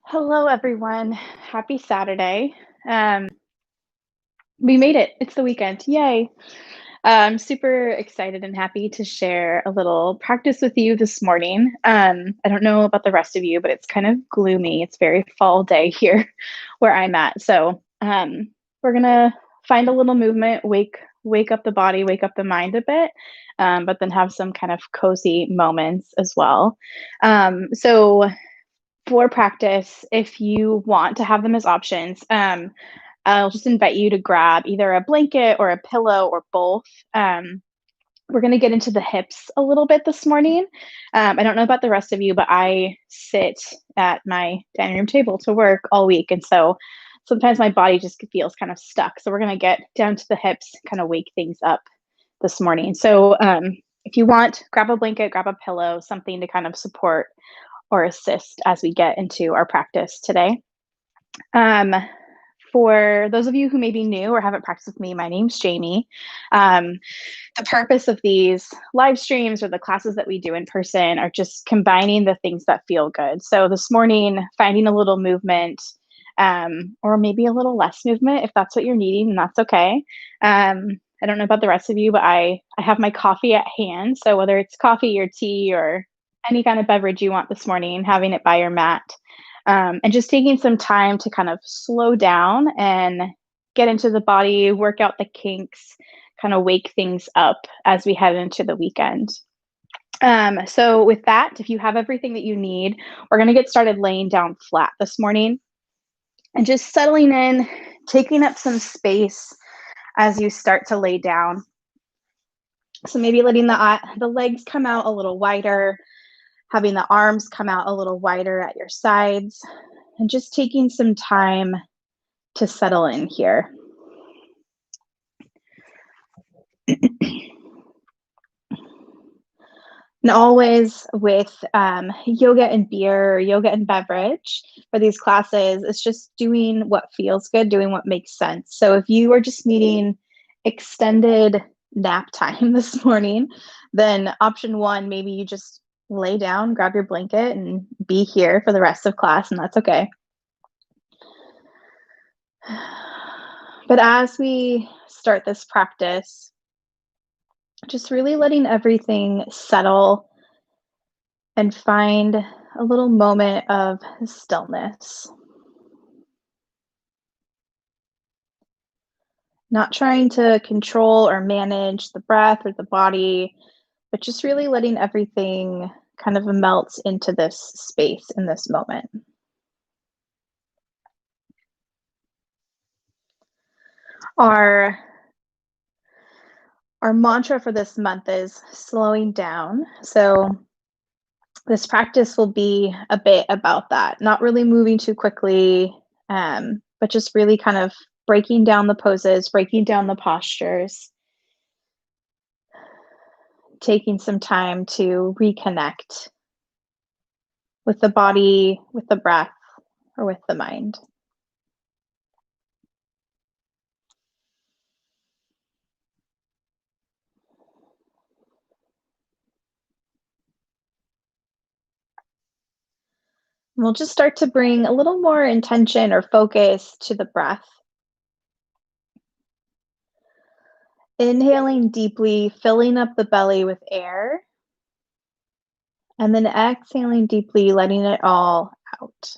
Hello, everyone. Happy Saturday. Um, we made it. It's the weekend. Yay. I'm super excited and happy to share a little practice with you this morning. I don't know about the rest of you, but it's kind of gloomy. It's very fall day here where I'm at. So we're gonna find a little movement, wake up the body, wake up the mind a bit, but then have some kind of cozy moments as well. So for practice, if you want to have them as options, I'll just invite you to grab either a blanket or a pillow or both. Um, we're going to get into the hips a little bit this morning. I don't know about the rest of you, but I sit at my dining room table to work all week. And so sometimes my body just feels kind of stuck. So we're going to get down to the hips, kind of wake things up this morning. So if you want, grab a blanket, grab a pillow, something to kind of support or assist as we get into our practice today. Um, for those of you who may be new or haven't practiced with me, my name's Jaime. The purpose of these live streams or the classes that we do in person are just combining the things that feel good. So this morning, finding a little movement, or maybe a little less movement if that's what you're needing, and that's okay. I don't know about the rest of you, but I have my coffee at hand. So whether it's coffee or tea or any kind of beverage you want this morning, having it by your mat, and just taking some time to kind of slow down and get into the body, work out the kinks, kind of wake things up as we head into the weekend. So with that, if you have everything that you need, we're going to get started laying down flat this morning and just settling in, taking up some space as you start to lay down. So maybe letting the legs come out a little wider, having the arms come out a little wider at your sides, and just taking some time to settle in here. And always with yoga and beer, or yoga and beverage for these classes, it's just doing what feels good, doing what makes sense. So if you are just needing extended nap time this morning, then option one, maybe you just lay down, grab your blanket, and be here for the rest of class, and that's okay. But as we start this practice, just really letting everything settle and find a little moment of stillness. Not trying to control or manage the breath or the body, but just really letting everything kind of melt into this space in this moment. Our mantra for this month is slowing down. So this practice will be a bit about that, not really moving too quickly, but just really kind of breaking down the poses, breaking down the postures, taking some time to reconnect with the body, with the breath, or with the mind. We'll just start to bring a little more intention or focus to the breath. Inhaling deeply, filling up the belly with air, and then exhaling deeply, letting it all out.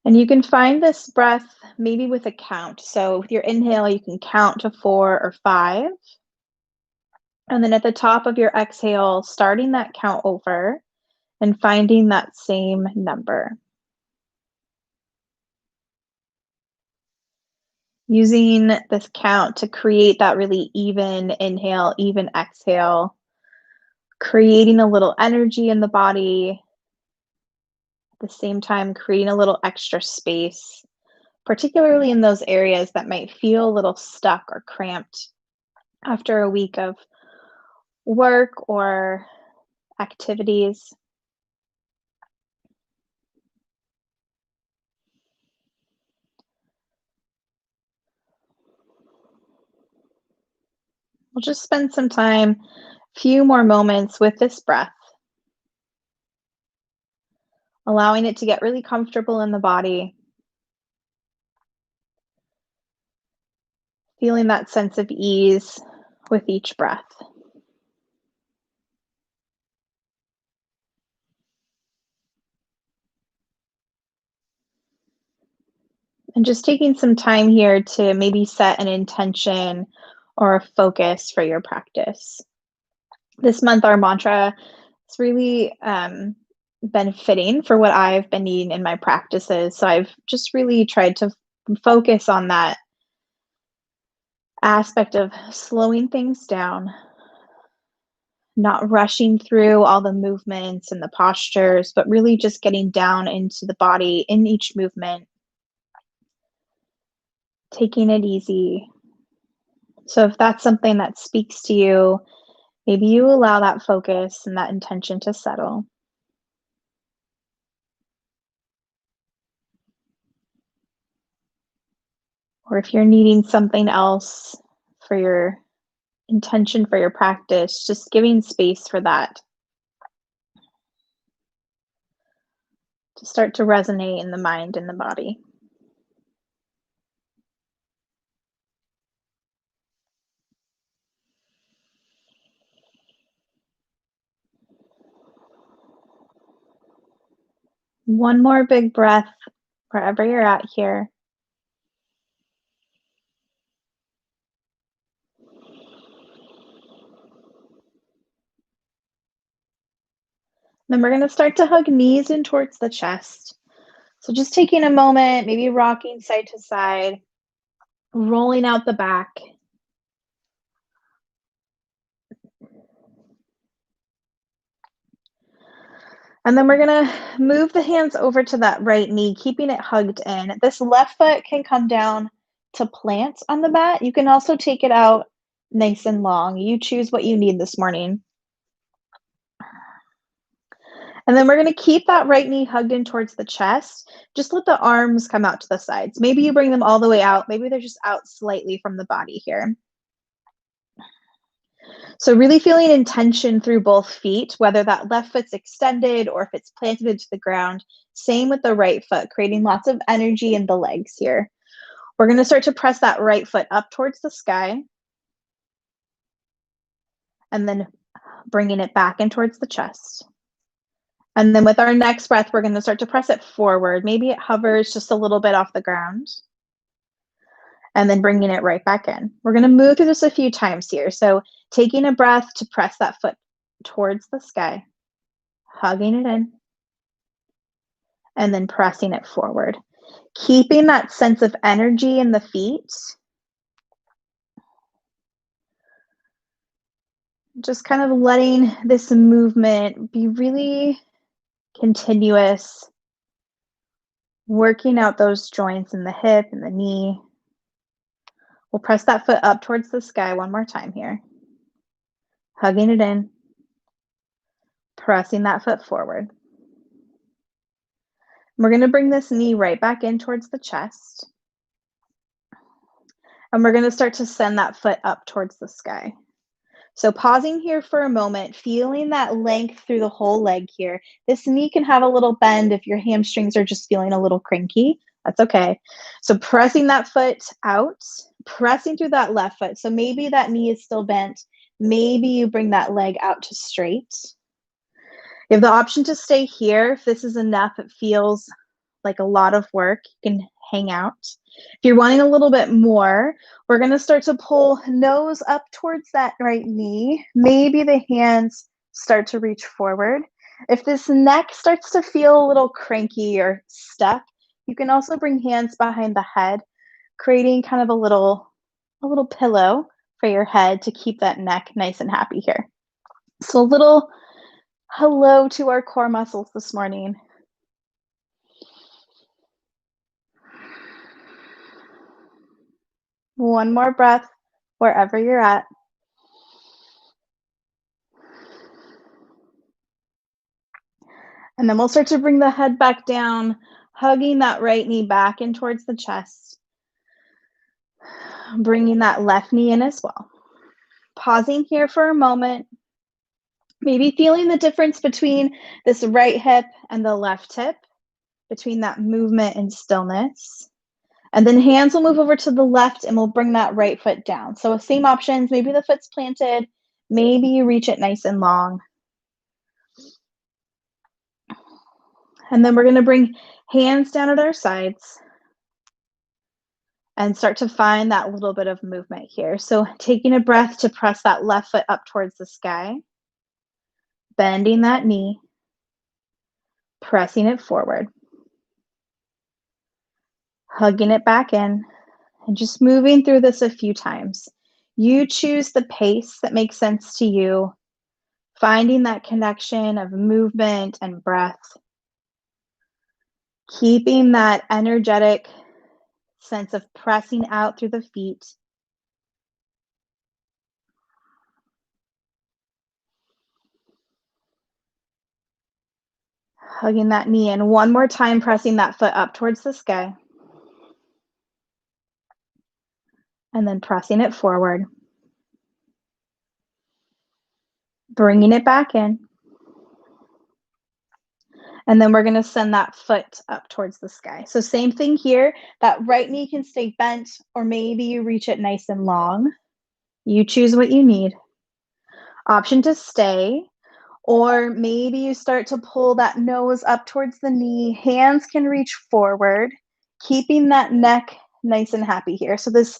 And you can find this breath maybe with a count. So with your inhale, you can count to 4 or 5. And then at the top of your exhale, starting that count over and finding that same number. Using this count to create that really even inhale, even exhale, creating a little energy in the body, at the same time creating a little extra space, particularly in those areas that might feel a little stuck or cramped after a week of work or activities. We'll just spend some time, few more moments with this breath. allowing it to get really comfortable in the body, feeling that sense of ease with each breath. And just taking some time here to maybe set an intention or a focus for your practice. This month, our mantra has really been fitting for what I've been needing in my practices. So I've just really tried to focus on that aspect of slowing things down, not rushing through all the movements and the postures, but really just getting down into the body in each movement, taking it easy. So if that's something that speaks to you, maybe you allow that focus and that intention to settle. Or if you're needing something else for your intention for your practice, just giving space for that to start to resonate in the mind and the body. One more big breath wherever you're at here. Then we're going to start to hug knees in towards the chest. So just taking a moment, maybe rocking side to side, rolling out the back. And then we're going to move the hands over to that right knee, keeping it hugged in. This left foot can come down to plant on the mat. You can also take it out nice and long. You choose what you need this morning. And then we're going to keep that right knee hugged in towards the chest. Just let the arms come out to the sides. Maybe you bring them all the way out. Maybe they're just out slightly from the body here. So really feeling intention through both feet, whether that left foot's extended or if it's planted into the ground. Same with the right foot, creating lots of energy in the legs here. We're going to start to press that right foot up towards the sky. And then bringing it back in towards the chest. And then with our next breath, we're going to start to press it forward. Maybe it hovers just a little bit off the ground. And then bringing it right back in. We're going to move through this a few times here. So taking a breath to press that foot towards the sky, hugging it in, and then pressing it forward. Keeping that sense of energy in the feet. Just kind of letting this movement be really continuous, working out those joints in the hip and the knee. We'll press that foot up towards the sky one more time here. Hugging it in, pressing that foot forward. We're going to bring this knee right back in towards the chest. And we're going to start to send that foot up towards the sky. So pausing here for a moment, feeling that length through the whole leg here. This knee can have a little bend if your hamstrings are just feeling a little cranky. That's okay. So pressing that foot out, pressing through that left foot. So maybe that knee is still bent. Maybe you bring that leg out to straight. You have the option to stay here. If this is enough, it feels like a lot of work, you can hang out. If you're wanting a little bit more, we're going to start to pull nose up towards that right knee. Maybe the hands start to reach forward. If this neck starts to feel a little cranky or stuck, you can also bring hands behind the head, creating kind of a little pillow for your head to keep that neck nice and happy here. So a little hello to our core muscles this morning. One more breath wherever you're at. And then we'll start to bring the head back down, hugging that right knee back in towards the chest. Bringing that left knee in as well. Pausing here for a moment. Maybe feeling the difference between this right hip and the left hip, between that movement and stillness. And then hands will move over to the left and we'll bring that right foot down. So same options, maybe the foot's planted, maybe you reach it nice and long. And then we're going to bring hands down at our sides and start to find that little bit of movement here. So taking a breath to press that left foot up towards the sky, bending that knee, pressing it forward, hugging it back in, and just moving through this a few times. You choose the pace that makes sense to you, finding that connection of movement and breath, keeping that energetic sense of pressing out through the feet. Hugging that knee in. One more time, pressing that foot up towards the sky. And then pressing it forward. Bringing it back in. And then we're going to send that foot up towards the sky. So same thing here. That right knee can stay bent, or maybe you reach it nice and long. You choose what you need. Option to stay, or maybe you start to pull that nose up towards the knee. Hands can reach forward, keeping that neck nice and happy here. So this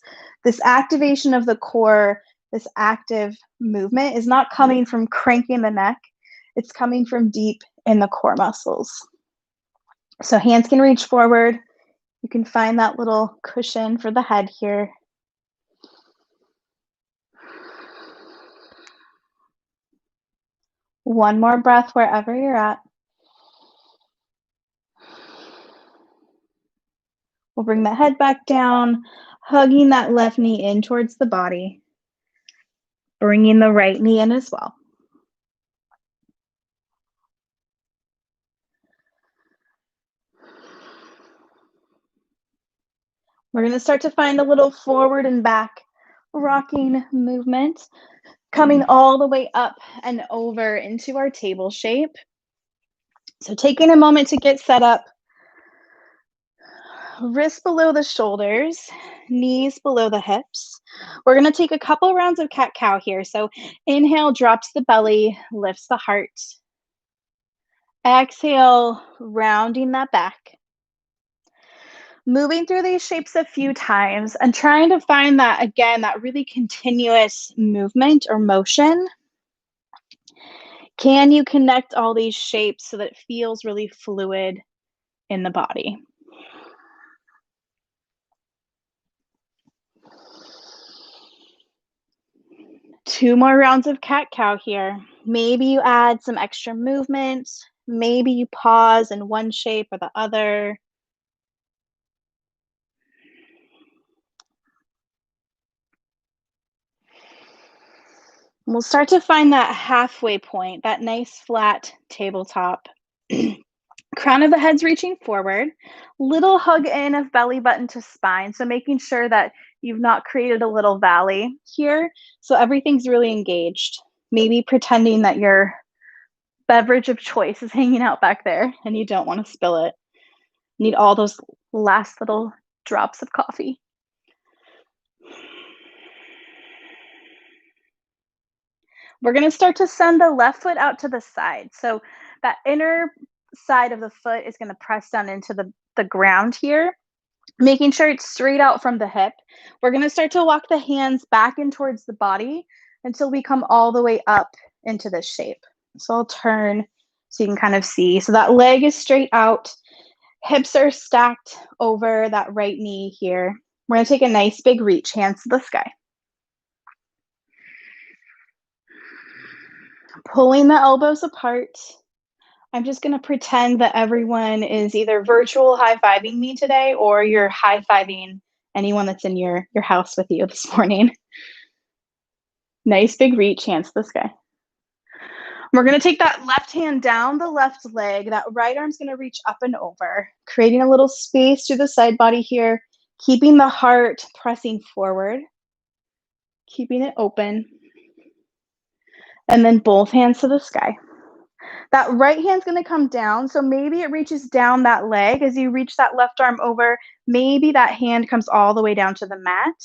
activation of the core, this active movement is not coming from cranking the neck. It's coming from deep in the core muscles. So hands can reach forward. You can find that little cushion for the head here. One more breath wherever you're at. We'll bring the head back down, hugging that left knee in towards the body, bringing the right knee in as well. We're going to start to find a little forward and back rocking movement, coming all the way up and over into our table shape. So taking a moment to get set up, wrists below the shoulders, knees below the hips. We're going to take a couple rounds of cat-cow here. So inhale, drops the belly, lifts the heart. Exhale, rounding that back. Moving through these shapes a few times and trying to find that, again, that really continuous movement or motion. Can you connect all these shapes so that it feels really fluid in the body? Two more rounds of cat-cow here. Maybe you add some extra movement. Maybe you pause in one shape or the other. We'll start to find that halfway point, that nice flat tabletop. Crown of the head's reaching forward. Little hug in of belly button to spine. So making sure that you've not created a little valley here. So everything's really engaged. Maybe pretending that your beverage of choice is hanging out back there and you don't want to spill it. Need all those last little drops of coffee. We're going to start to send the left foot out to the side. So that inner side of the foot is going to press down into the ground here, making sure it's straight out from the hip. We're going to start to walk the hands back in towards the body until we come all the way up into this shape. So I'll turn so you can kind of see. So that leg is straight out. Hips are stacked over that right knee here. We're going to take a nice big reach, hands to the sky. Pulling the elbows apart. I'm just going to pretend that everyone is either virtual high-fiving me today or you're high-fiving anyone that's in your house with you this morning. Nice big reach, hands to the sky. We're going to take that left hand down the left leg. That right arm's going to reach up and over, creating a little space through the side body here, keeping the heart pressing forward, keeping it open. And then both hands to the sky. That right hand's gonna come down, so maybe it reaches down that leg as you reach that left arm over. Maybe that hand comes all the way down to the mat.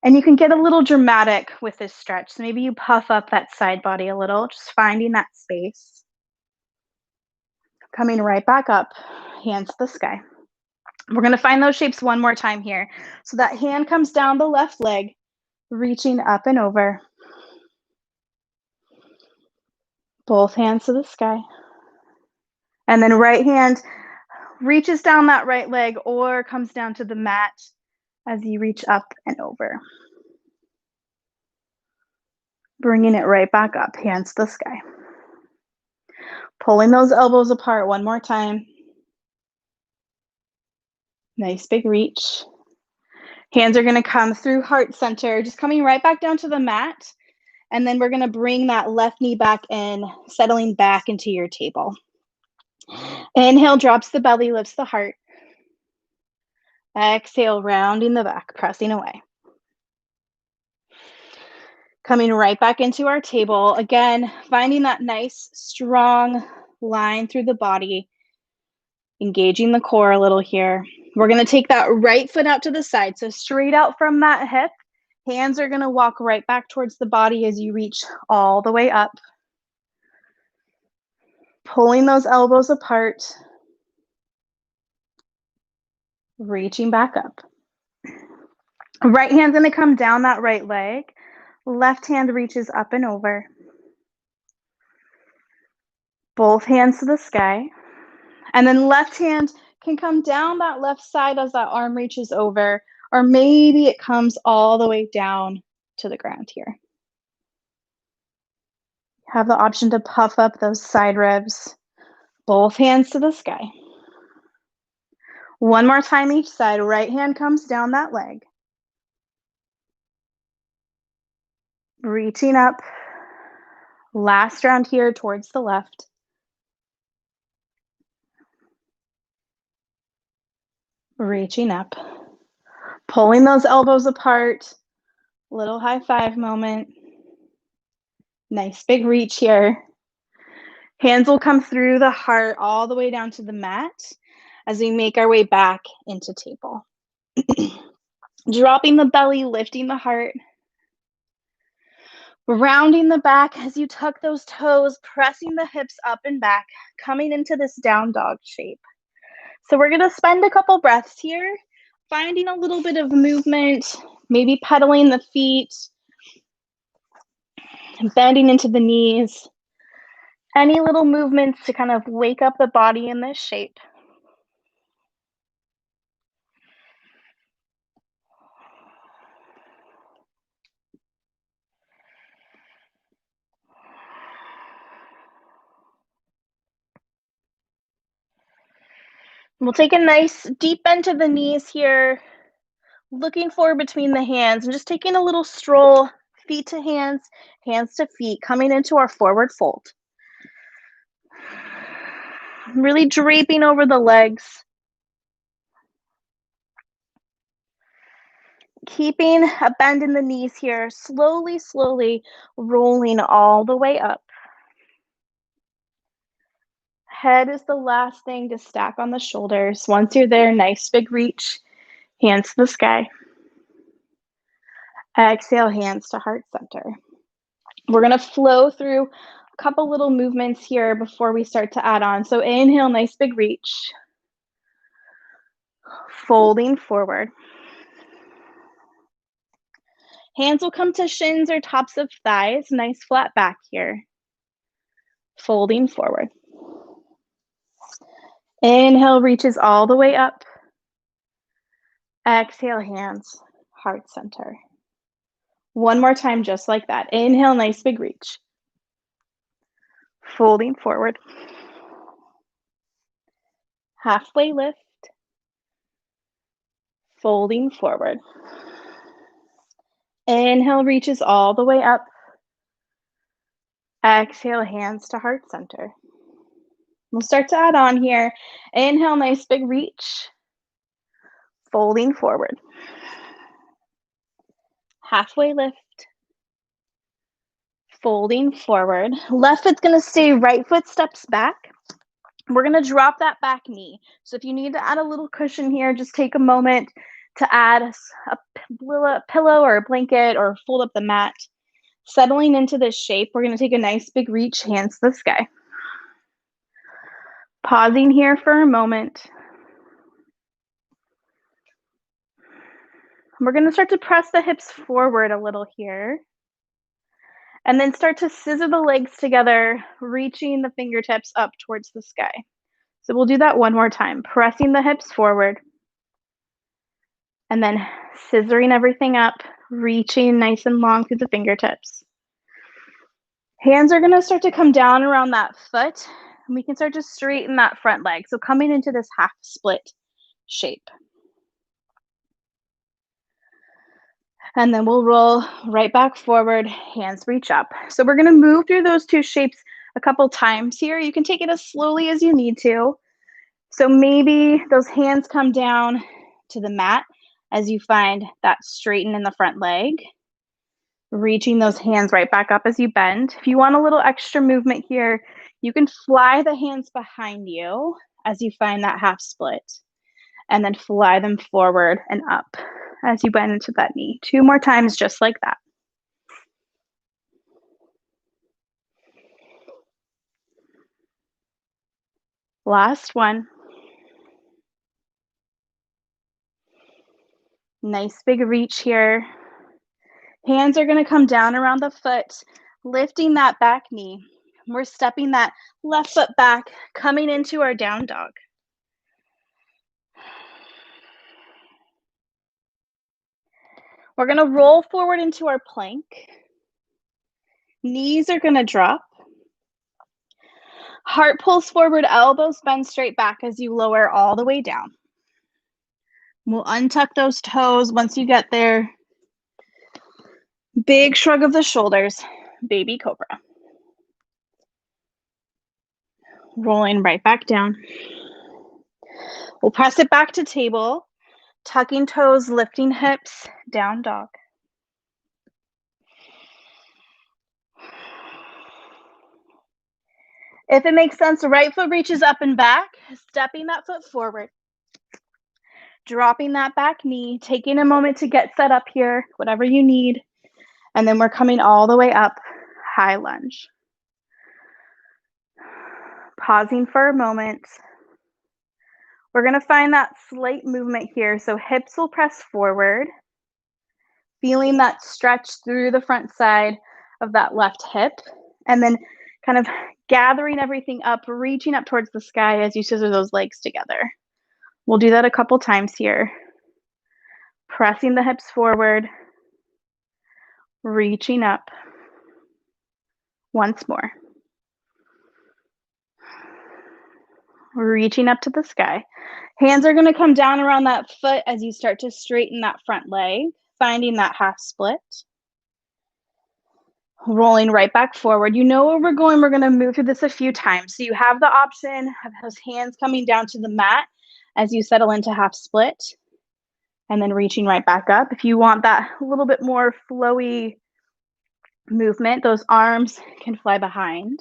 And you can get a little dramatic with this stretch. So maybe you puff up that side body a little, just finding that space. Coming right back up, hands to the sky. We're gonna find those shapes one more time here. So that hand comes down the left leg, reaching up and over. Both hands to the sky. And then right hand reaches down that right leg or comes down to the mat as you reach up and over. Bringing it right back up, hands to the sky. Pulling those elbows apart one more time. Nice big reach. Hands are gonna come through heart center, just coming right back down to the mat. And then we're gonna bring that left knee back in, settling back into your table. Inhale, drops the belly, lifts the heart. Exhale, rounding the back, pressing away. Coming right back into our table. Again, finding that nice, strong line through the body, engaging the core a little here. We're gonna take that right foot out to the side. So straight out from that hip, hands are gonna walk right back towards the body as you reach all the way up. Pulling those elbows apart, reaching back up. Right hand's gonna come down that right leg. Left hand reaches up and over. Both hands to the sky. And then left hand can come down that left side as that arm reaches over, or maybe it comes all the way down to the ground here. Have the option to puff up those side ribs. Both hands to the sky. One more time each side. Right hand comes down that leg. Reaching up. Last round here towards the left. Reaching up. Pulling those elbows apart. Little high five moment. Nice big reach here. Hands will come through the heart all the way down to the mat as we make our way back into table. Dropping the belly, lifting the heart. Rounding the back as you tuck those toes, pressing the hips up and back, coming into this down dog shape. So we're gonna spend a couple breaths here, finding a little bit of movement, maybe pedaling the feet, bending into the knees. Any little movements to kind of wake up the body in this shape. We'll take a nice deep bend to the knees here, looking forward between the hands and just taking a little stroll, feet to hands to feet, coming into our forward fold. Really draping over the legs. Keeping a bend in the knees here, slowly, slowly rolling all the way up. Head is the last thing to stack on the shoulders. Once you're there, nice big reach, hands to the sky. Exhale, hands to heart center. We're gonna flow through a couple little movements here before we start to add on. So inhale, nice big reach. Folding forward. Hands will come to shins or tops of thighs. Nice flat back here. Folding forward. Inhale, reaches all the way up. Exhale, hands, heart center. One more time, just like that. Inhale, nice big reach. Folding forward. Halfway lift. Folding forward. Inhale, reaches all the way up. Exhale, hands to heart center. We'll start to add on here. Inhale, nice big reach. Folding forward. Halfway lift. Folding forward. Left foot's going to stay, right foot steps back. We're going to drop that back knee. So if you need to add a little cushion here, just take a moment to add a pillow or a blanket or fold up the mat. Settling into this shape, we're going to take a nice big reach, hands to the sky. Pausing here for a moment. We're going to start to press the hips forward a little here. And then start to scissor the legs together, reaching the fingertips up towards the sky. So we'll do that one more time, pressing the hips forward. And then scissoring everything up, reaching nice and long through the fingertips. Hands are going to start to come down around that foot, and we can start to straighten that front leg. So coming into this half split shape. And then we'll roll right back forward, hands reach up. So we're going to move through those two shapes a couple times here. You can take it as slowly as you need to. So maybe those hands come down to the mat as you find that straighten in the front leg. Reaching those hands right back up as you bend. If you want a little extra movement here, you can fly the hands behind you as you find that half split. And then fly them forward and up as you bend into that knee. 2 more times just like that. Last one. Nice big reach here. Hands are going to come down around the foot, lifting that back knee. We're stepping that left foot back, coming into our down dog. We're going to roll forward into our plank. Knees are going to drop. Heart pulls forward, elbows bend straight back as you lower all the way down. We'll untuck those toes once you get there. Big shrug of the shoulders, baby cobra. Rolling right back down. We'll press it back to table, tucking toes, lifting hips, down dog. If it makes sense, right foot reaches up and back, stepping that foot forward. Dropping that back knee, taking a moment to get set up here, whatever you need. And then we're coming all the way up, high lunge. Pausing for a moment. We're going to find that slight movement here. So hips will press forward, feeling that stretch through the front side of that left hip, and then kind of gathering everything up, reaching up towards the sky as you scissor those legs together. We'll do that a couple times here. Pressing the hips forward, reaching up. Once more. Reaching up to the sky. Hands are going to come down around that foot as you start to straighten that front leg, finding that half split. Rolling right back forward. You know where we're going. We're going to move through this a few times. So you have the option of those hands coming down to the mat as you settle into half split and then reaching right back up. If you want that a little bit more flowy movement, those arms can fly behind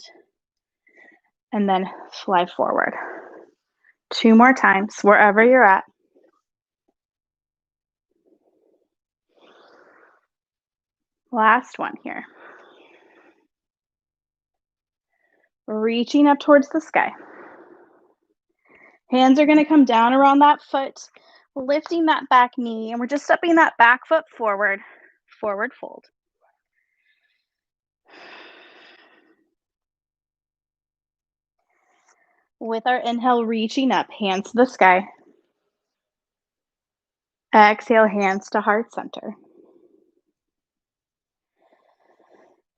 and then fly forward. 2 more times, wherever you're at. Last one here. Reaching up towards the sky. Hands are going to come down around that foot, lifting that back knee, and we're just stepping that back foot forward, forward fold. With our inhale, reaching up, hands to the sky. Exhale, hands to heart center.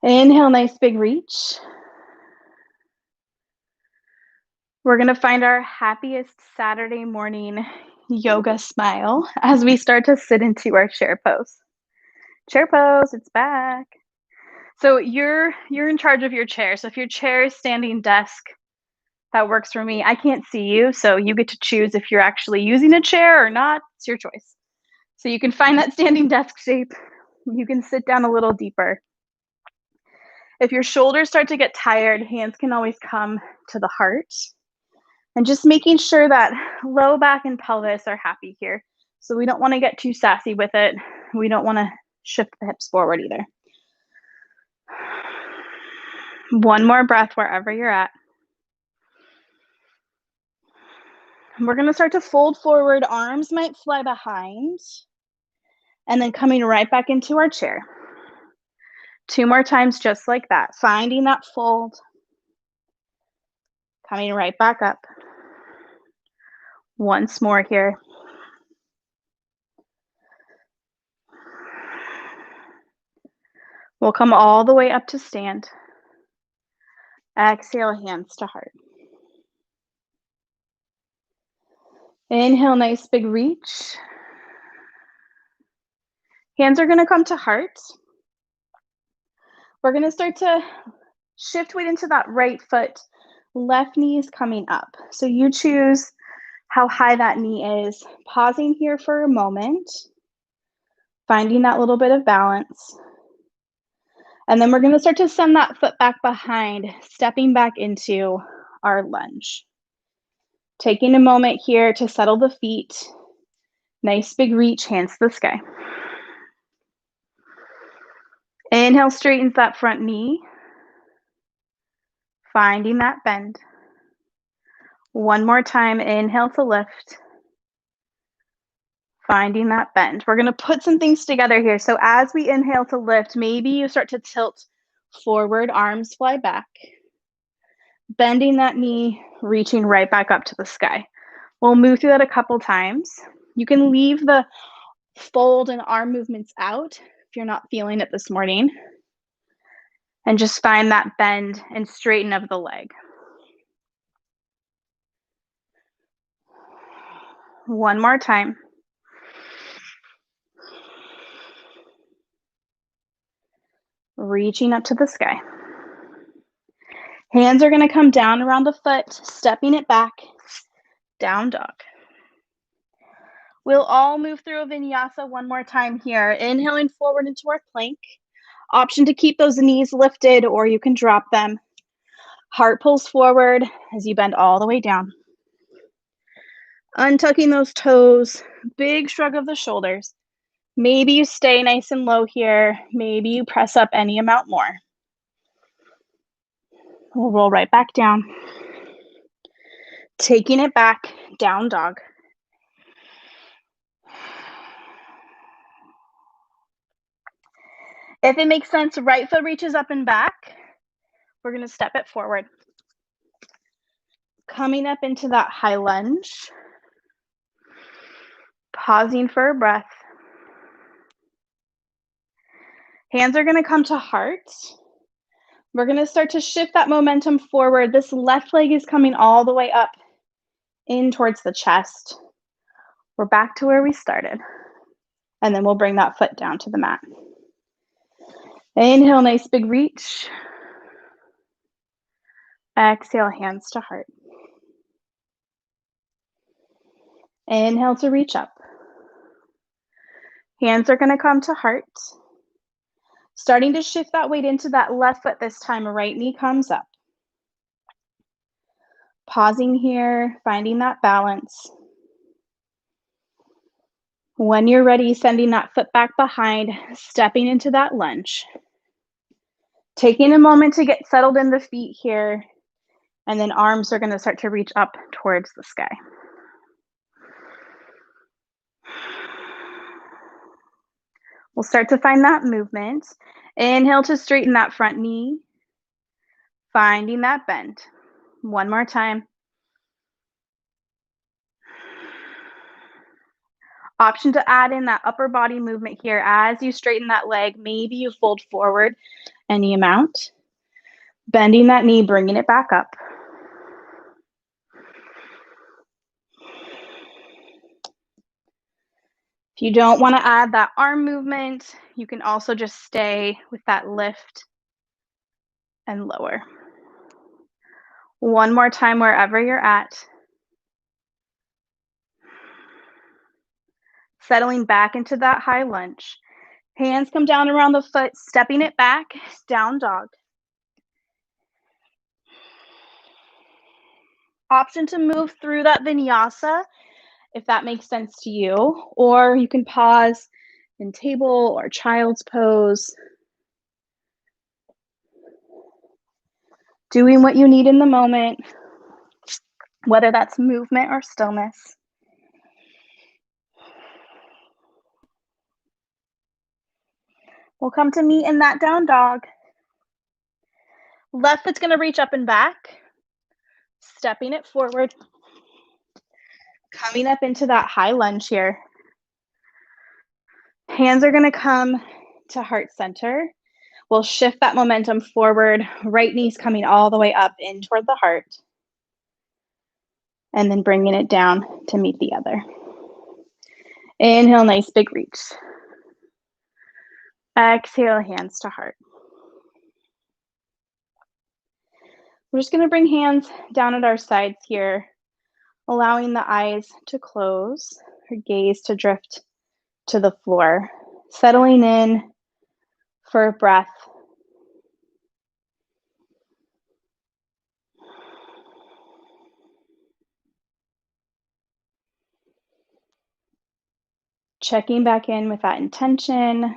Inhale, nice big reach. We're going to find our happiest Saturday morning yoga smile as we start to sit into our chair pose. Chair pose, it's back. So you're in charge of your chair. So if your chair is standing desk, that works for me. I can't see you, so you get to choose if you're actually using a chair or not. It's your choice. So you can find that standing desk shape. You can sit down a little deeper. If your shoulders start to get tired, hands can always come to the heart. And just making sure that low back and pelvis are happy here. So we don't want to get too sassy with it. We don't want to shift the hips forward either. One more breath wherever you're at. We're going to start to fold forward. Arms might fly behind. And then coming right back into our chair. 2 more times just like that. Finding that fold. Coming right back up. Once more here. We'll come all the way up to stand. Exhale, hands to heart. Inhale, nice big reach. Hands are going to come to heart. We're going to start to shift weight into that right foot. Left knee is coming up. So you choose how high that knee is. Pausing here for a moment. Finding that little bit of balance. And then we're going to start to send that foot back behind, stepping back into our lunge. Taking a moment here to settle the feet. Nice big reach, hands to the sky. Inhale, straightens that front knee. Finding that bend. One more time, inhale to lift. Finding that bend. We're going to put some things together here. So as we inhale to lift, maybe you start to tilt forward, arms fly back. Bending that knee, reaching right back up to the sky. We'll move through that a couple times. You can leave the fold and arm movements out if you're not feeling it this morning. And just find that bend and straighten of the leg. One more time. Reaching up to the sky. Hands are going to come down around the foot, stepping it back, down dog. We'll all move through a vinyasa one more time here. Inhaling forward into our plank. Option to keep those knees lifted, or you can drop them. Heart pulls forward as you bend all the way down. Untucking those toes, big shrug of the shoulders. Maybe you stay nice and low here. Maybe you press up any amount more. We'll roll right back down. Taking it back, down dog. If it makes sense, right foot reaches up and back. We're going to step it forward. Coming up into that high lunge. Pausing for a breath. Hands are going to come to heart. We're going to start to shift that momentum forward. This left leg is coming all the way up in towards the chest. We're back to where we started. And then we'll bring that foot down to the mat. Inhale, nice big reach. Exhale, hands to heart. Inhale to reach up. Hands are going to come to heart. Starting to shift that weight into that left foot this time. Right knee comes up. Pausing here, finding that balance. When you're ready, sending that foot back behind, stepping into that lunge. Taking a moment to get settled in the feet here, and then arms are going to start to reach up towards the sky. We'll start to find that movement. Inhale to straighten that front knee, finding that bend. One more time. Option to add in that upper body movement here as you straighten that leg. Maybe you fold forward any amount. Bending that knee, bringing it back up. If you don't want to add that arm movement, you can also just stay with that lift and lower. One more time wherever you're at. Settling back into that high lunge. Hands come down around the foot, stepping it back, down dog. Option to move through that vinyasa if that makes sense to you, or you can pause in table or child's pose, doing what you need in the moment, whether that's movement or stillness. We'll come to meet in that down dog. Left foot's gonna reach up and back, stepping it forward, coming up into that high lunge here. Hands are gonna come to heart center. We'll shift that momentum forward, right knee's coming all the way up in toward the heart, and then bringing it down to meet the other. Inhale, nice big reach. Exhale, hands to heart. We're just gonna bring hands down at our sides here, allowing the eyes to close, or gaze to drift to the floor, settling in for a breath. Checking back in with that intention,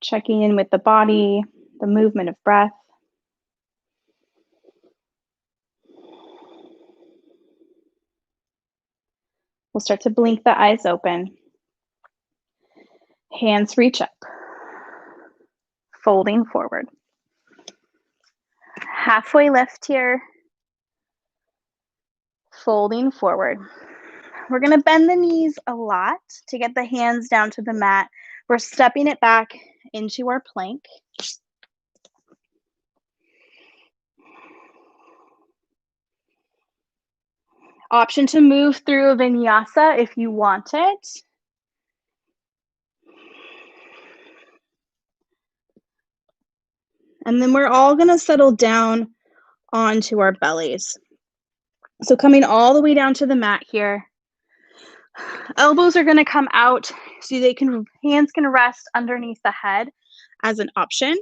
checking in with the body, the movement of breath. We'll start to blink the eyes open. Hands reach up, folding forward. Halfway lift here, folding forward. We're gonna bend the knees a lot to get the hands down to the mat. We're stepping it back into our plank. Option to move through a vinyasa if you want it. And then we're all gonna settle down onto our bellies. So coming all the way down to the mat here. Elbows are gonna come out so hands can rest underneath the head as an option.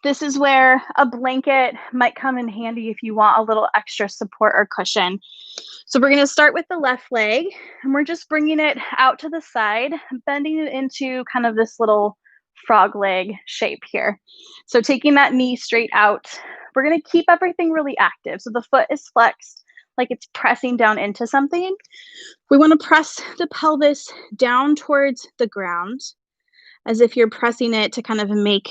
This is where a blanket might come in handy if you want a little extra support or cushion. So we're gonna start with the left leg, and we're just bringing it out to the side, bending it into kind of this little frog leg shape here. So taking that knee straight out, we're gonna keep everything really active. So the foot is flexed, like it's pressing down into something. We wanna press the pelvis down towards the ground, as if you're pressing it to kind of make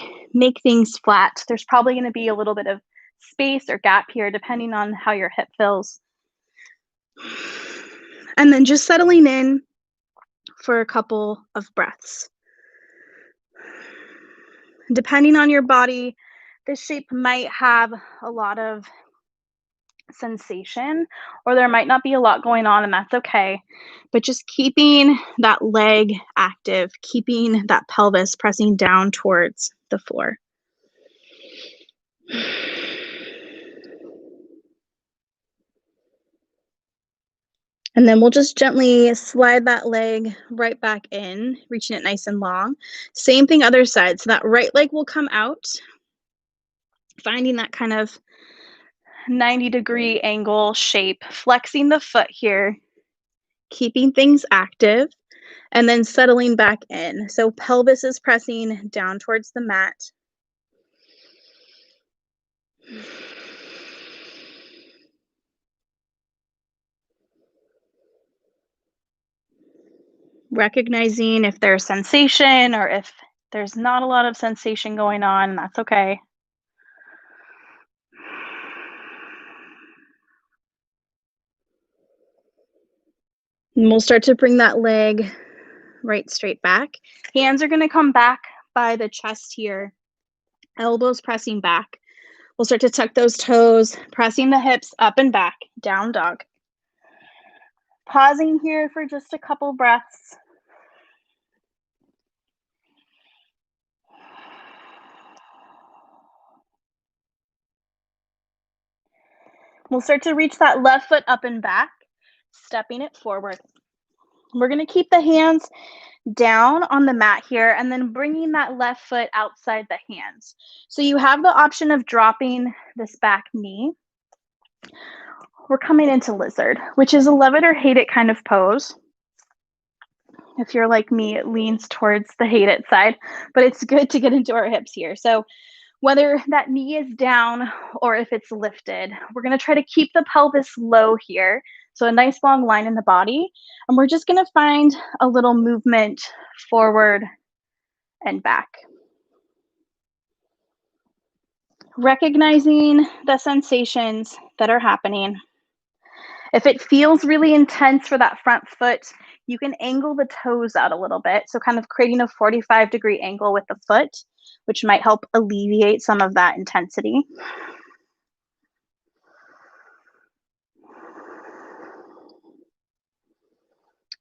things flat. There's probably gonna be a little bit of space or gap here, depending on how your hip feels. And then just settling in for a couple of breaths. Depending on your body, this shape might have a lot of sensation, or there might not be a lot going on, and that's okay. But just keeping that leg active, keeping that pelvis pressing down towards the floor. And then we'll just gently slide that leg right back in, reaching it nice and long. Same thing other side. So that right leg will come out, finding that kind of 90-degree angle shape, flexing the foot here, keeping things active, and then settling back in. So pelvis is pressing down towards the mat. Recognizing if there's sensation or if there's not a lot of sensation going on, that's okay. And we'll start to bring that leg right straight back. Hands are gonna come back by the chest here, elbows pressing back. We'll start to tuck those toes, pressing the hips up and back, down dog. Pausing here for just a couple breaths. We'll start to reach that left foot up and back, stepping it forward. We're going to keep the hands down on the mat here and then bringing that left foot outside the hands. So you have the option of dropping this back knee. We're coming into lizard, which is a love it or hate it kind of pose. If you're like me, it leans towards the hate it side, but it's good to get into our hips here. So whether that knee is down or if it's lifted, we're going to try to keep the pelvis low here. So a nice long line in the body. And we're just going to find a little movement forward and back. Recognizing the sensations that are happening. If it feels really intense for that front foot, you can angle the toes out a little bit. So kind of creating a 45-degree angle with the foot, which might help alleviate some of that intensity.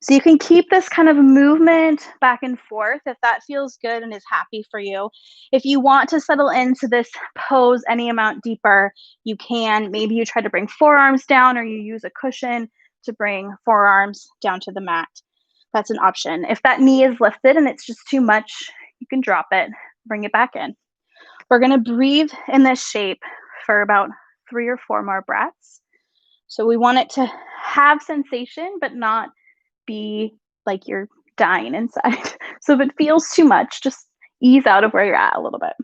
So you can keep this kind of movement back and forth if that feels good and is happy for you. If you want to settle into this pose any amount deeper, you can. Maybe you try to bring forearms down or you use a cushion to bring forearms down to the mat. That's an option. If that knee is lifted and it's just too much, you can drop it, bring it back in. We're going to breathe in this shape for about 3 or 4 more breaths. So we want it to have sensation, but not be like you're dying inside. So if it feels too much, just ease out of where you're at a little bit.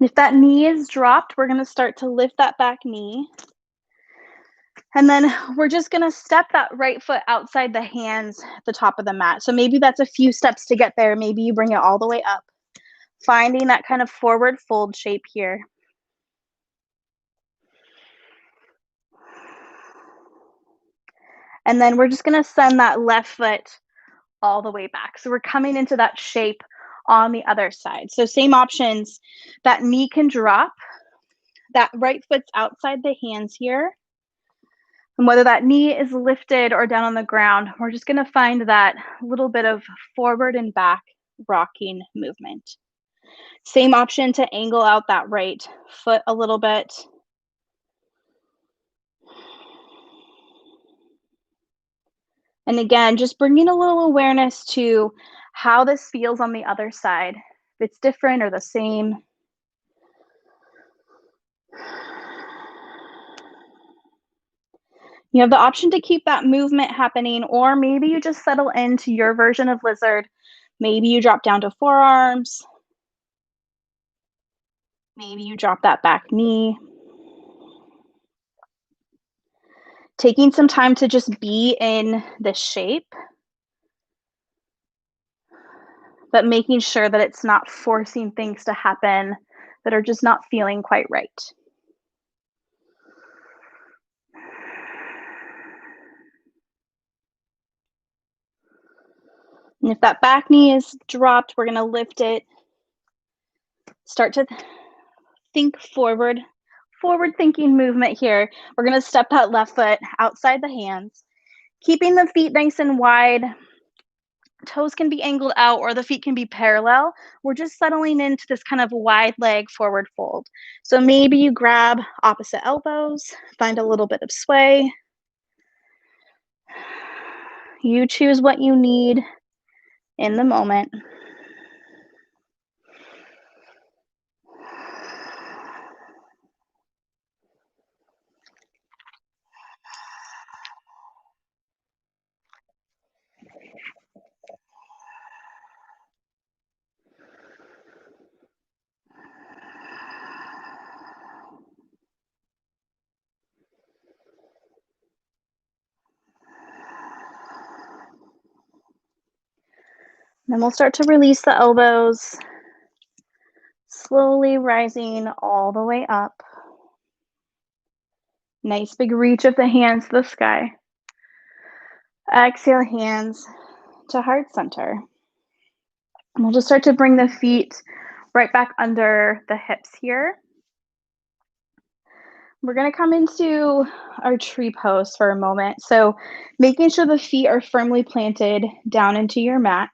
And if that knee is dropped, we're going to start to lift that back knee. And then we're just going to step that right foot outside the hands at the top of the mat. So maybe that's a few steps to get there. Maybe you bring it all the way up, finding that kind of forward fold shape here. And then we're just going to send that left foot all the way back. So we're coming into that shape on the other side. So same options. That knee can drop. That right foot's outside the hands here. And whether that knee is lifted or down on the ground, we're just going to find that little bit of forward and back rocking movement. Same option to angle out that right foot a little bit. And again, just bringing a little awareness to how this feels on the other side. If it's different or the same. You have the option to keep that movement happening, or maybe you just settle into your version of lizard. Maybe you drop down to forearms. Maybe you drop that back knee. Taking some time to just be in this shape, but making sure that it's not forcing things to happen that are just not feeling quite right. And if that back knee is dropped, we're going to lift it. Start to think forward thinking movement here. We're going to step that left foot outside the hands, keeping the feet nice and wide. Toes can be angled out or the feet can be parallel. We're just settling into this kind of wide leg forward fold. So maybe you grab opposite elbows, find a little bit of sway. You choose what you need in the moment. Then we'll start to release the elbows, slowly rising all the way up. Nice big reach of the hands to the sky. Exhale, hands to heart center. And we'll just start to bring the feet right back under the hips here. We're going to come into our tree pose for a moment. So making sure the feet are firmly planted down into your mat.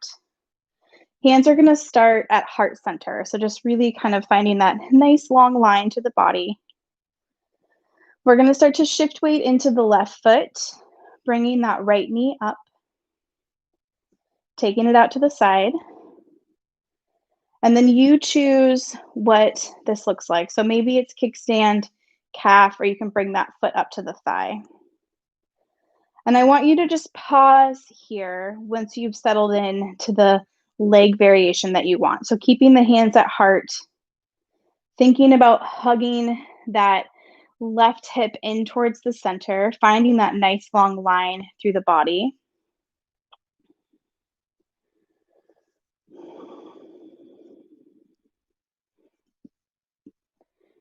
Hands are going to start at heart center. So just really kind of finding that nice long line to the body. We're going to start to shift weight into the left foot, bringing that right knee up, taking it out to the side. And then you choose what this looks like. So maybe it's kickstand, calf, or you can bring that foot up to the thigh. And I want you to just pause here once you've settled in to the leg variation that you want. So keeping the hands at heart, thinking about hugging that left hip in towards the center, finding that nice long line through the body.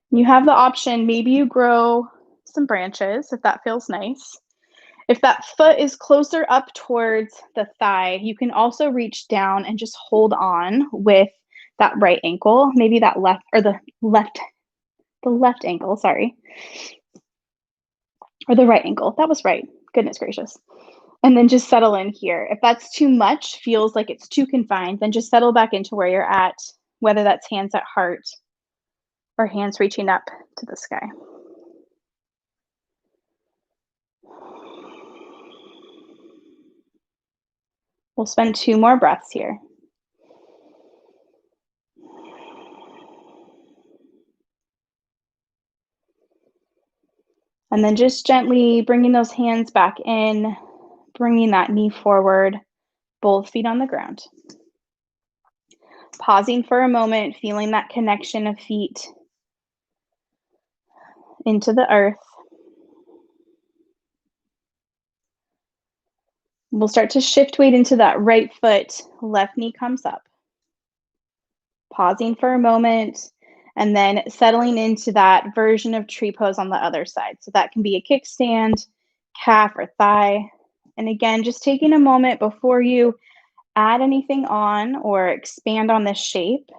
You have the option, maybe you grow some branches if that feels nice. If that foot is closer up towards the thigh, you can also reach down and just hold on with that right ankle, maybe that left or the left ankle, sorry. Or the right ankle. That was right. Goodness gracious. And then just settle in here. If that's too much, feels like it's too confined, then just settle back into where you're at, whether that's hands at heart or hands reaching up to the sky. We'll spend 2 more breaths here. And then just gently bringing those hands back in, bringing that knee forward, both feet on the ground. Pausing for a moment, feeling that connection of feet into the earth. We'll start to shift weight into that right foot, left knee comes up. Pausing for a moment, and then settling into that version of tree pose on the other side. So that can be a kickstand, calf, or thigh. And again, just taking a moment before you add anything on or expand on this shape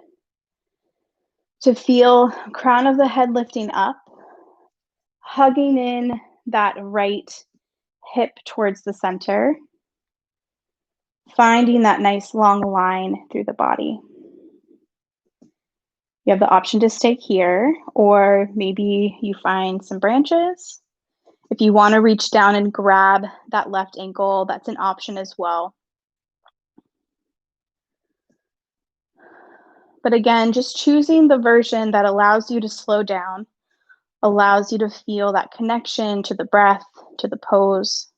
to feel crown of the head lifting up, hugging in that right hip towards the center, finding that nice long line through the body. You have the option to stay here, or maybe you find some branches. If you want to reach down and grab that left ankle, that's an option as well. But again, just choosing the version that allows you to slow down, allows you to feel that connection to the breath, to the pose.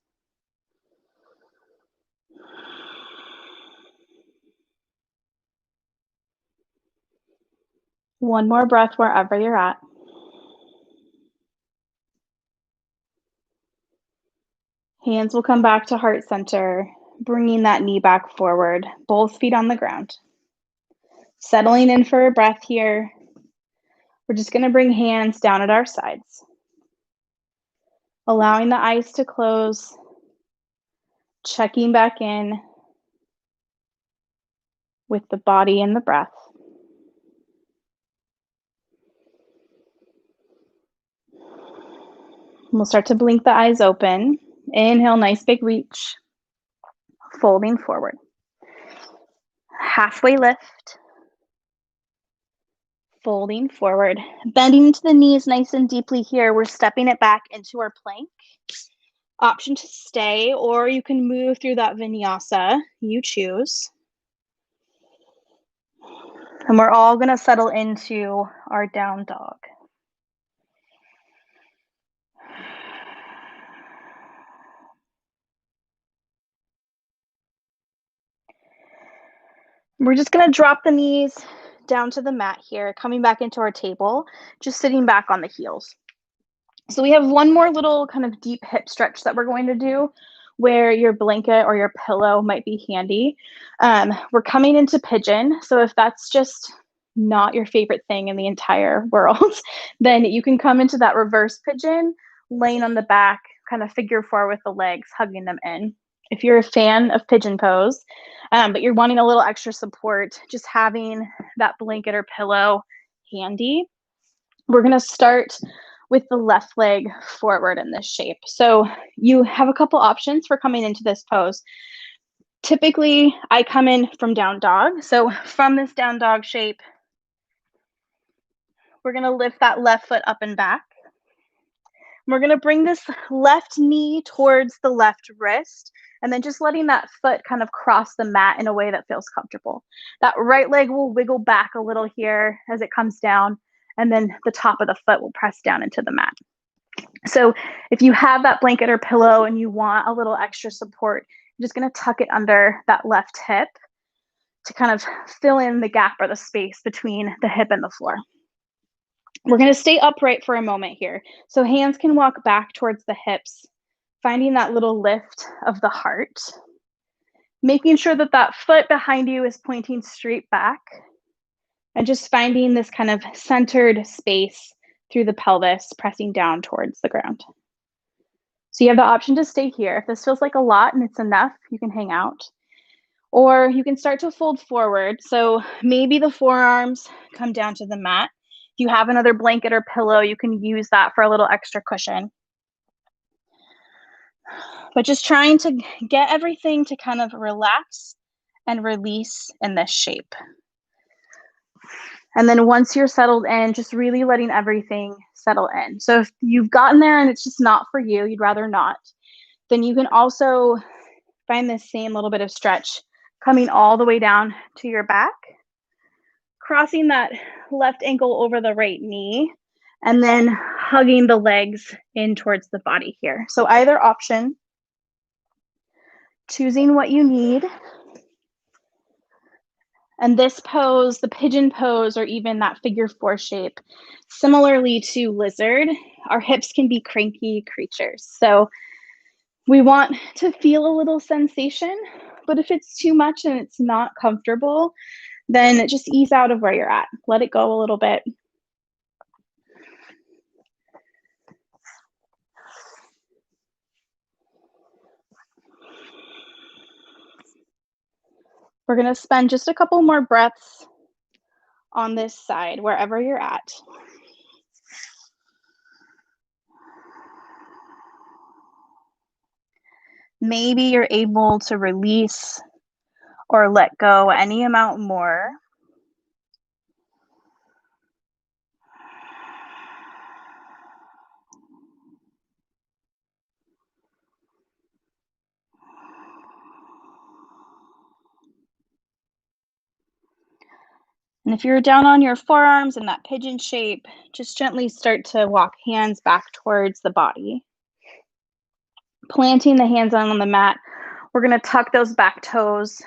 One more breath wherever you're at. Hands will come back to heart center, bringing that knee back forward, both feet on the ground. Settling in for a breath here. We're just going to bring hands down at our sides. Allowing the eyes to close, checking back in with the body and the breath. We'll start to blink the eyes open. Inhale, nice big reach. Folding forward. Halfway lift. Folding forward. Bending into the knees nice and deeply here. We're stepping it back into our plank. Option to stay, or you can move through that vinyasa. You choose. And we're all going to settle into our down dog. We're just going to drop the knees down to the mat here, coming back into our table, just sitting back on the heels. So we have one more little kind of deep hip stretch that we're going to do where your blanket or your pillow might be handy. We're coming into pigeon. So if that's just not your favorite thing in the entire world, then you can come into that reverse pigeon, laying on the back, kind of figure 4 with the legs, hugging them in. If you're a fan of pigeon pose, but you're wanting a little extra support, just having that blanket or pillow handy. We're going to start with the left leg forward in this shape. So you have a couple options for coming into this pose. Typically, I come in from down dog. So from this down dog shape, we're going to lift that left foot up and back. We're going to bring this left knee towards the left wrist, and then just letting that foot kind of cross the mat in a way that feels comfortable. That right leg will wiggle back a little here as it comes down, and then the top of the foot will press down into the mat. So if you have that blanket or pillow and you want a little extra support, you're just going to tuck it under that left hip to kind of fill in the gap or the space between the hip and the floor. We're going to stay upright for a moment here. So hands can walk back towards the hips, finding that little lift of the heart, making sure that that foot behind you is pointing straight back, and just finding this kind of centered space through the pelvis, pressing down towards the ground. So you have the option to stay here. If this feels like a lot and it's enough, you can hang out. Or you can start to fold forward. So maybe the forearms come down to the mat. If you have another blanket or pillow, you can use that for a little extra cushion. But just trying to get everything to kind of relax and release in this shape. And then once you're settled in, just really letting everything settle in. So if you've gotten there and it's just not for you, you'd rather not, then you can also find this same little bit of stretch coming all the way down to your back, crossing that left ankle over the right knee, and then hugging the legs in towards the body here. So either option, choosing what you need. And this pose, the pigeon pose, or even that figure four shape, similarly to lizard, our hips can be cranky creatures. So we want to feel a little sensation, but if it's too much and it's not comfortable, then just ease out of where you're at. Let it go a little bit. We're going to spend just a couple more breaths on this side, wherever you're at. Maybe you're able to release or let go any amount more. And if you're down on your forearms in that pigeon shape, just gently start to walk hands back towards the body. Planting the hands on the mat, we're going to tuck those back toes,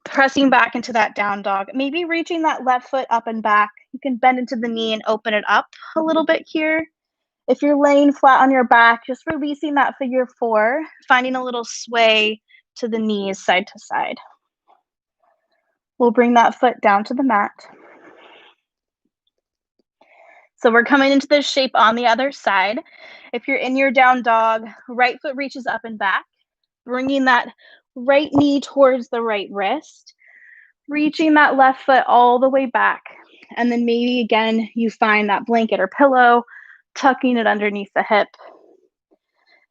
pressing back into that down dog, maybe reaching that left foot up and back. You can bend into the knee and open it up a little bit here. If you're laying flat on your back, just releasing that figure four, finding a little sway to the knees side to side. We'll bring that foot down to the mat. So we're coming into this shape on the other side. If you're in your down dog, right foot reaches up and back, bringing that right knee towards the right wrist, reaching that left foot all the way back. And then maybe again, you find that blanket or pillow, tucking it underneath the hip.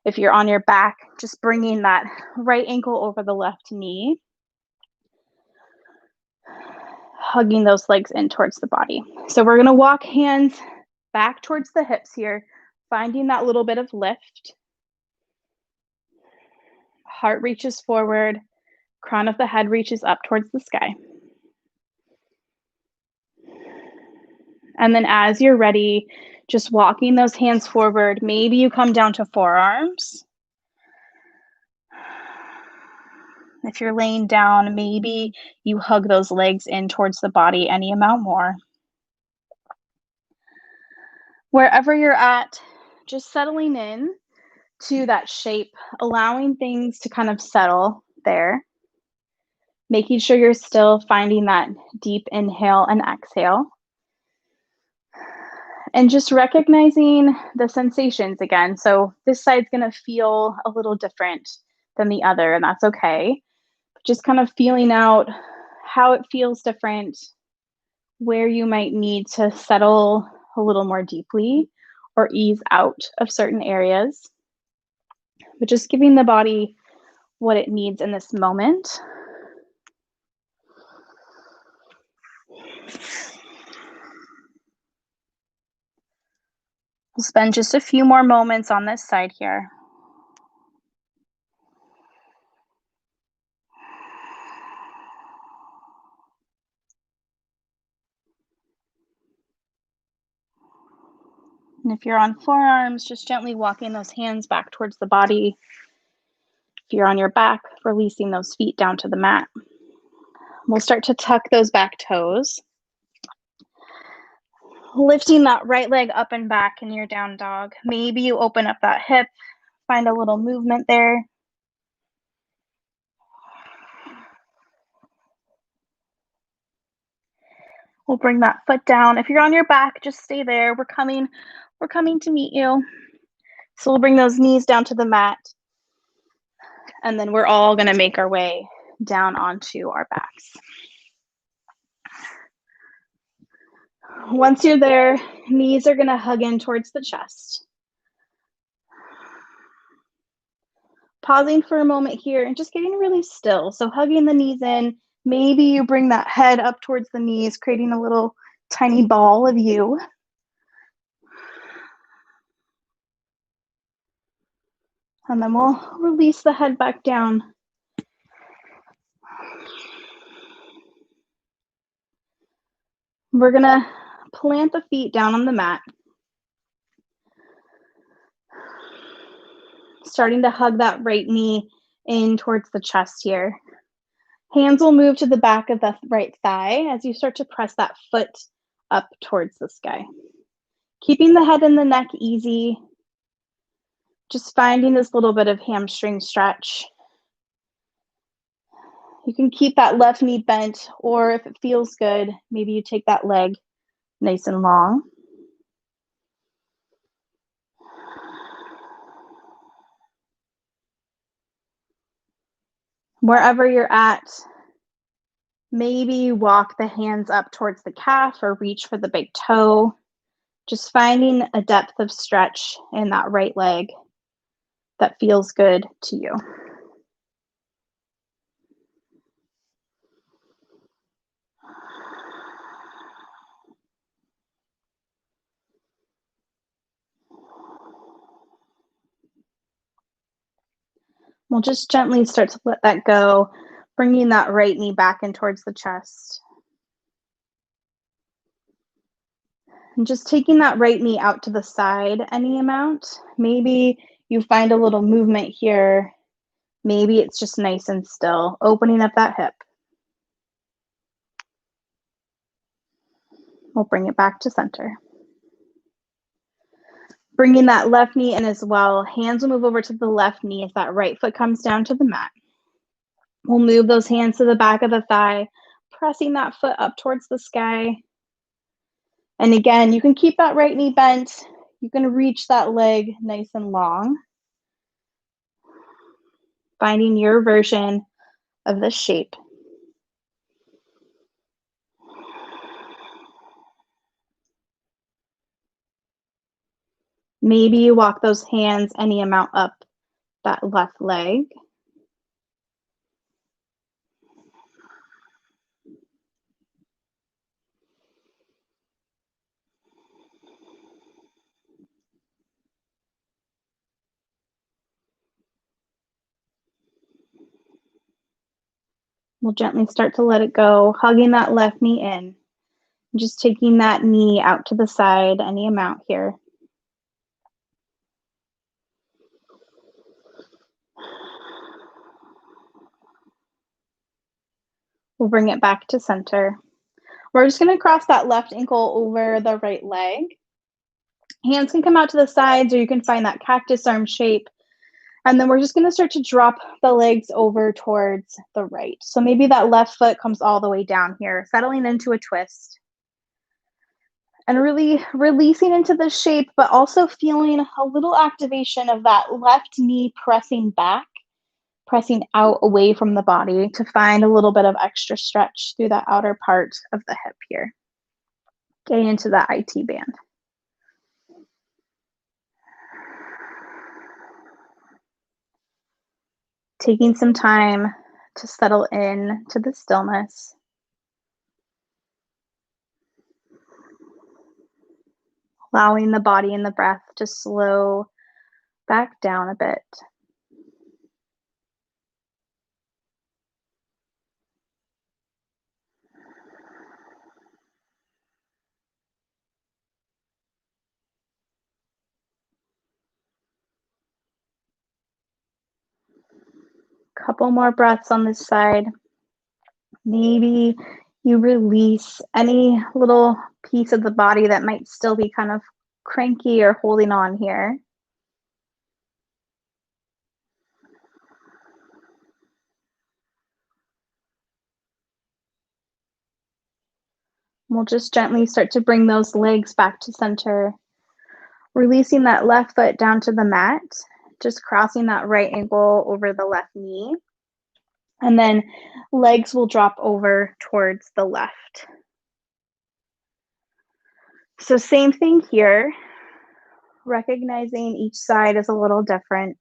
If you're on your back, just bringing that right ankle over the left knee, hugging those legs in towards the body. So we're going to walk hands back towards the hips here, finding that little bit of lift. Heart reaches forward, crown of the head reaches up towards the sky. And then as you're ready, just walking those hands forward. Maybe you come down to forearms. If you're laying down, maybe you hug those legs in towards the body any amount more. Wherever you're at, just settling in to that shape, allowing things to kind of settle there. Making sure you're still finding that deep inhale and exhale. And just recognizing the sensations again. So this side's going to feel a little different than the other, and that's okay. Just kind of feeling out how it feels different, where you might need to settle a little more deeply or ease out of certain areas. But just giving the body what it needs in this moment. We'll spend just a few more moments on this side here. And if you're on forearms, just gently walking those hands back towards the body. If you're on your back, releasing those feet down to the mat. We'll start to tuck those back toes. Lifting that right leg up and back in your down dog. Maybe you open up that hip, find a little movement there. We'll bring that foot down. If you're on your back, just stay there. We're coming to meet you. So we'll bring those knees down to the mat. And then we're all going to make our way down onto our backs. Once you're there, knees are going to hug in towards the chest. Pausing for a moment here and just getting really still. So hugging the knees in. Maybe you bring that head up towards the knees, creating a little tiny ball of you. And then we'll release the head back down. We're going to plant the feet down on the mat. Starting to hug that right knee in towards the chest here. Hands will move to the back of the right thigh as you start to press that foot up towards the sky. Keeping the head and the neck easy. Just finding this little bit of hamstring stretch. You can keep that left knee bent, or if it feels good, maybe you take that leg nice and long. Wherever you're at, maybe you walk the hands up towards the calf or reach for the big toe. Just finding a depth of stretch in that right leg that feels good to you. We'll just gently start to let that go, bringing that right knee back in towards the chest. And just taking that right knee out to the side any amount. Maybe you find a little movement here. Maybe it's just nice and still, opening up that hip. We'll bring it back to center. Bringing that left knee in as well. Hands will move over to the left knee as that right foot comes down to the mat. We'll move those hands to the back of the thigh, pressing that foot up towards the sky. And again, you can keep that right knee bent. You can reach that leg nice and long. Finding your version of this shape. Maybe you walk those hands any amount up that left leg. We'll gently start to let it go, hugging that left knee in. Just taking that knee out to the side, any amount here. We'll bring it back to center. We're just going to cross that left ankle over the right leg. Hands can come out to the sides, or you can find that cactus arm shape. And then we're just going to start to drop the legs over towards the right. So maybe that left foot comes all the way down here, settling into a twist. And really releasing into the shape, but also feeling a little activation of that left knee pressing back, pressing out away from the body to find a little bit of extra stretch through that outer part of the hip here. Getting into that IT band. Taking some time to settle in to the stillness, allowing the body and the breath to slow back down a bit. Couple more breaths on this side. Maybe you release any little piece of the body that might still be kind of cranky or holding on here. We'll just gently start to bring those legs back to center, releasing that left foot down to the mat, just crossing that right ankle over the left knee. And then legs will drop over towards the left. So same thing here, recognizing each side is a little different.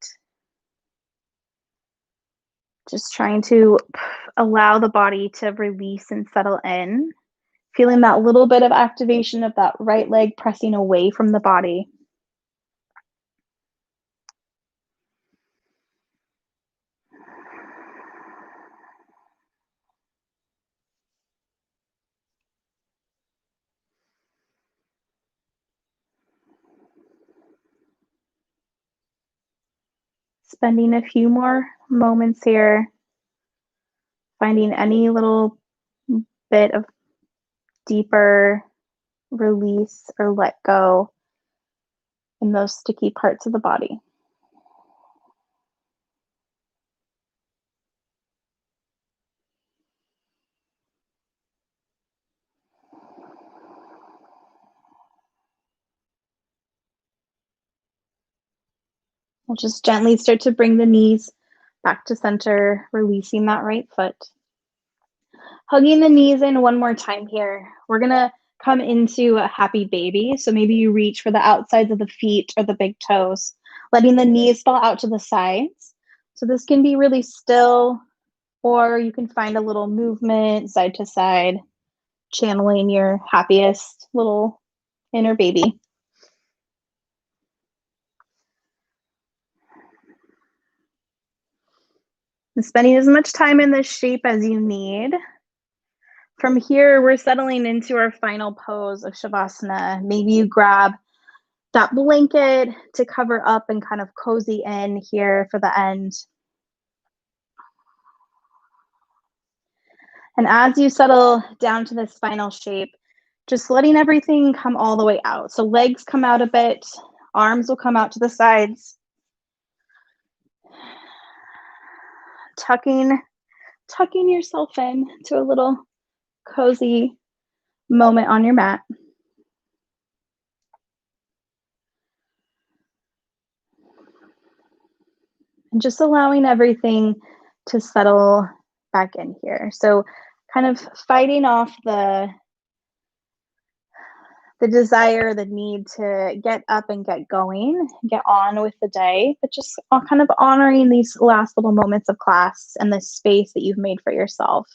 Just trying to allow the body to release and settle in. Feeling that little bit of activation of that right leg pressing away from the body. Spending a few more moments here, finding any little bit of deeper release or let go in those sticky parts of the body. We'll just gently start to bring the knees back to center, releasing that right foot. Hugging the knees in one more time here. We're gonna come into a happy baby. So maybe you reach for the outsides of the feet or the big toes, letting the knees fall out to the sides. So this can be really still, or you can find a little movement side to side, channeling your happiest little inner baby. And spending as much time in this shape as you need. From here, we're settling into our final pose of Shavasana. Maybe you grab that blanket to cover up and kind of cozy in here for the end. And as you settle down to this final shape, just letting everything come all the way out. So legs come out a bit, arms will come out to the sides. Tucking yourself in to a little cozy moment on your mat. And just allowing everything to settle back in here. So kind of fighting off the desire, the need to get up and get going, get on with the day, but just kind of honoring these last little moments of class and the space that you've made for yourself.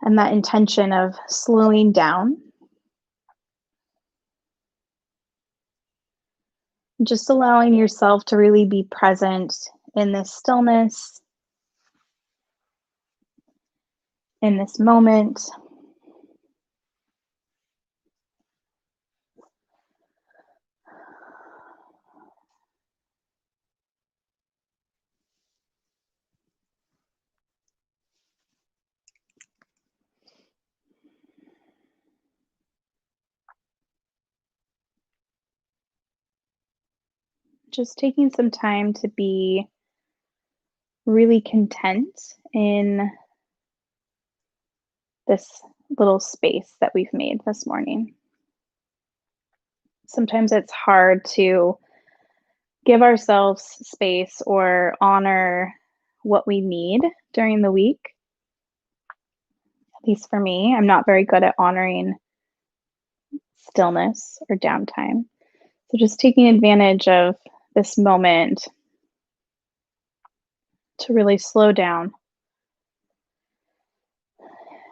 And that intention of slowing down. Just allowing yourself to really be present in this stillness, in this moment. Just taking some time to be really content in this little space that we've made this morning. Sometimes it's hard to give ourselves space or honor what we need during the week. At least for me, I'm not very good at honoring stillness or downtime. So just taking advantage of this moment to really slow down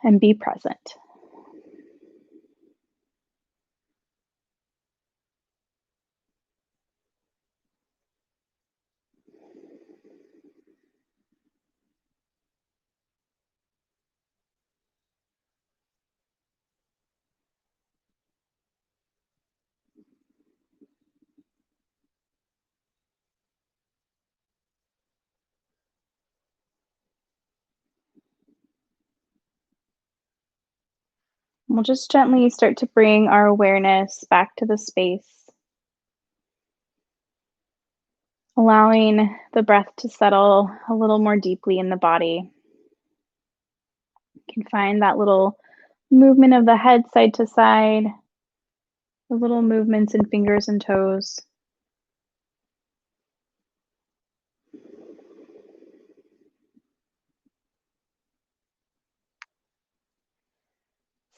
and be present. We'll just gently start to bring our awareness back to the space, allowing the breath to settle a little more deeply in the body. You can find that little movement of the head side to side, the little movements in fingers and toes.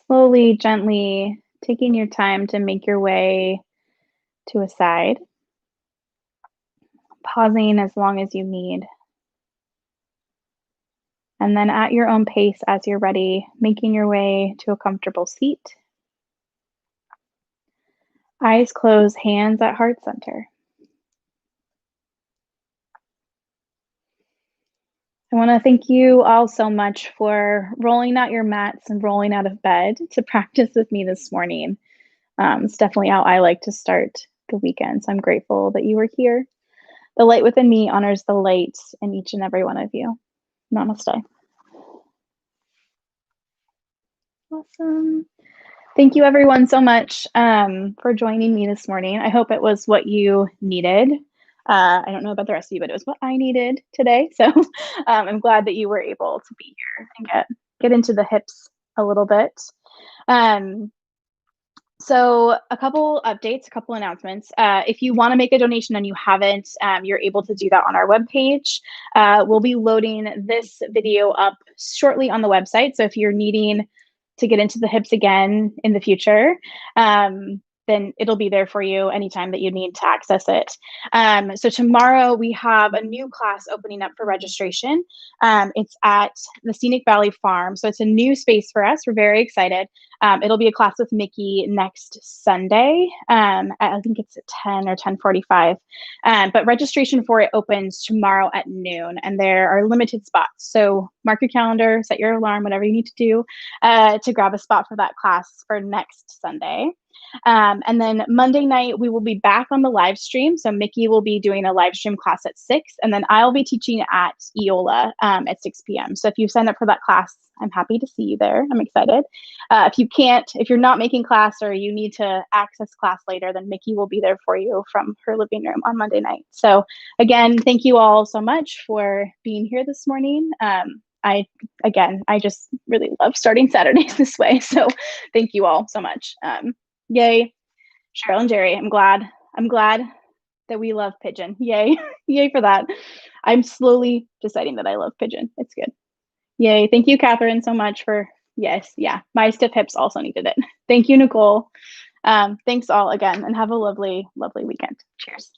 Slowly, gently taking your time to make your way to a side, pausing as long as you need. And then at your own pace, as you're ready, making your way to a comfortable seat. Eyes closed, hands at heart center. I want to thank you all so much for rolling out your mats and rolling out of bed to practice with me this morning. It's definitely how I like to start the weekend. So I'm grateful that you were here. The light within me honors the light in each and every one of you. Namaste. Awesome. Thank you everyone so much for joining me this morning. I hope it was what you needed. I don't know about the rest of you, but it was what I needed today. So I'm glad that you were able to be here and get into the hips a little bit. So a couple updates, a couple announcements. If you want to make a donation and you haven't, you're able to do that on our webpage. We'll be loading this video up shortly on the website. So if you're needing to get into the hips again in the future, then it'll be there for you anytime that you need to access it. So tomorrow we have a new class opening up for registration. It's at the Scenic Valley Farm. So it's a new space for us. We're very excited. It'll be a class with Mickey next Sunday. I think it's at 10 or 10:45. But registration for it opens tomorrow at noon, and there are limited spots. So mark your calendar, set your alarm, whatever you need to do to grab a spot for that class for next Sunday. And then Monday night, we will be back on the live stream. So Mickey will be doing a live stream class at 6, and then I'll be teaching at EOLA at 6 p.m. So if you sign up for that class, I'm happy to see you there. I'm excited. If you're not making class or you need to access class later, then Mickey will be there for you from her living room on Monday night. So again, thank you all so much for being here this morning. I just really love starting Saturdays this way. So thank you all so much. Yay, Cheryl and Jerry. I'm glad that we love Pigeon. Yay. Yay for that. I'm slowly deciding that I love Pigeon. It's good. Yay. Thank you, Catherine, so much for, yes. Yeah. My stiff hips also needed it. Thank you, Nicole. Thanks all again, and have a lovely, lovely weekend. Cheers.